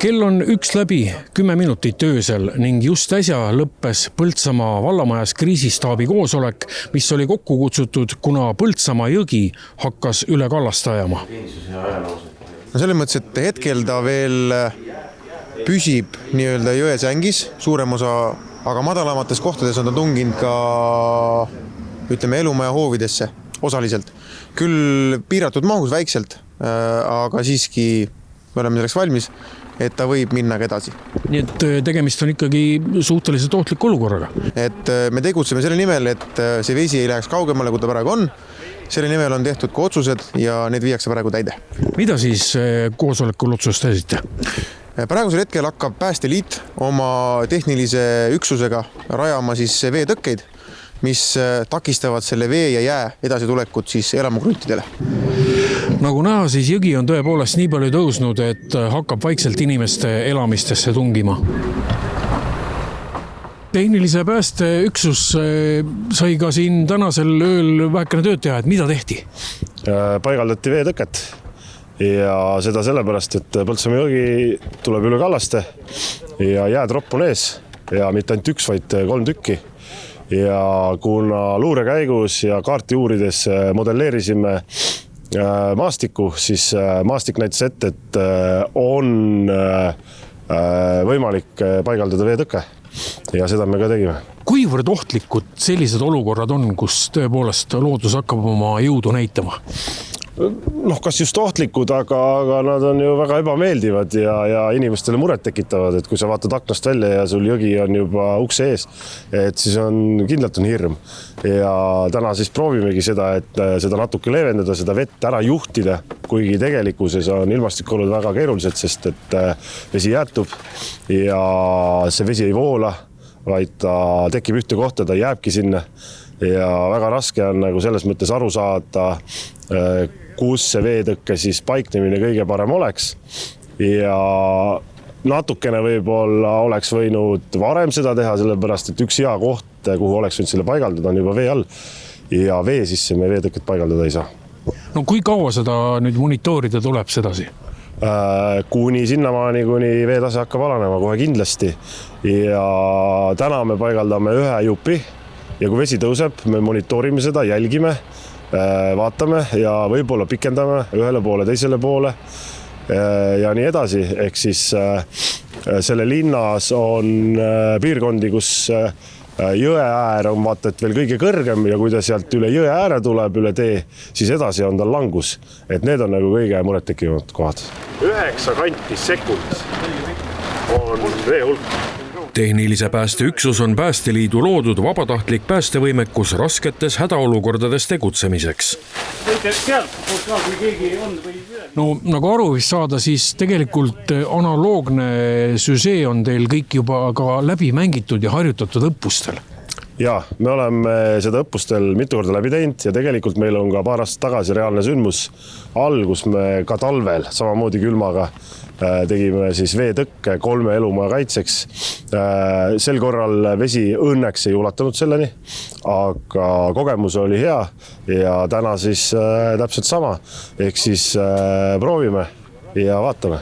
Kell on 1:10 minutit öösel ning just äsja lõppes Põltsamaa vallamajas kriisistaabi koosolek, mis oli kokku kutsutud, kuna Põltsamaa jõgi hakkas üle kallast ajama. No selles mõttes, et hetkel ta veel püsib nii-öelda jõe sängis, suurem osa, aga madalamates kohtades on ta tunginud ka elumaja hoovidesse osaliselt. Küll piiratud mahus väikselt, aga siiski me oleme selleks valmis, et ta võib minna edasi. Nii et tegemist on ikkagi suhteliselt ohtliku olukorraga. Et me tegutseme selle nimel, et see vesi ei läheks kaugemale, kui ta praegu on. Selle nimel on tehtud ka otsused ja need viiakse praegu täide. Mida siis koosolekul otsustasite? Praegusel hetkel hakkab Päästeliit oma tehnilise üksusega rajama siis veetõkkeid, mis takistavad selle vee ja jää edasi tulekut siis elamukruntidele. Nagu näha, siis jõgi on tõepoolest nii palju tõusnud, et hakkab vaikselt inimeste elamistesse tungima. Tehnilise päästeüksus sai ka siin tänasel ööl vähekene tööd teha, et mida tehti? Paigaldati veetõket ja seda sellepärast, et Põltsamaa jõgi tuleb üle kallaste ja jäätropp on ees ja mitte ainult üks, vaid 3 tükki. Ja kuna luure käigus ja kaarti uurides modelleerisime maastikku, siis maastik näitas ette, et on võimalik paigaldada veetõke ja seda me ka tegime. Kuivõrd ohtlikud sellised olukorrad on, kus tõepoolest loodus hakkab oma jõudu näitama? Kas just ohtlikud, aga nad on ju väga ebameeldivad ja inimestele muret tekitavad, et kui sa vaatad aknast välja ja sul jõgi on juba ukse ees, et siis on kindlalt on hirm. Ja täna siis proovimegi seda, et seda natuke leevendada, seda vett ära juhtida, kuigi tegelikkuses on ilmastikulud väga keerulised, sest et vesi jäätub ja see vesi ei voola, vaid ta tekib ühte kohta, ta jääbki sinna ja väga raske on nagu selles mõttes aru saada, kus see veetõkke siis paiknemine kõige parem oleks ja natukene võib-olla oleks võinud varem seda teha, sellepärast et üks hea koht, kuhu oleks võinud selle paigaldada, on juba vee all ja vee sisse me veetõket paigaldada ei saa. No kui kaua seda nüüd monitoorida tuleb sedasi? Kuni sinnamaani, kuni veetase hakkab alanema kohe kindlasti ja täna me paigaldame ühe jupi ja kui vesi tõuseb, me monitoorime seda, jälgime, vaatame ja võib-olla pikendame ühele poole, teisele poole ja nii edasi. Ehk siis selle linnas on piirkondi, kus jõe äär on vaata, et veel kõige kõrgem ja kui ta sealt üle jõe ääre tuleb üle tee, siis edasi on tal langus. Et need on nagu kõige murettekivamad kohad. 9 kantis sekundis on vee hulk. Tehnilise päästeüksus on Päästeliidu loodud vabatahtlik päästevõimekus rasketes hädaolukordades tegutsemiseks. No nagu aru võis saada, siis tegelikult analoogne süžee on teil kõik juba ka läbi mängitud ja harjutatud õppustel. Ja, me oleme seda õppustel mitu korda läbi teinud ja tegelikult meil on ka paar aastat tagasi reaalne sündmus all, kus me ka talvel samamoodi külmaga tegime siis veetõkke 3 elumaja kaitseks. Sel korral vesi õnneks ei ulatanud selleni, aga kogemus oli hea ja täna siis täpselt sama. Ehk siis proovime ja vaatame.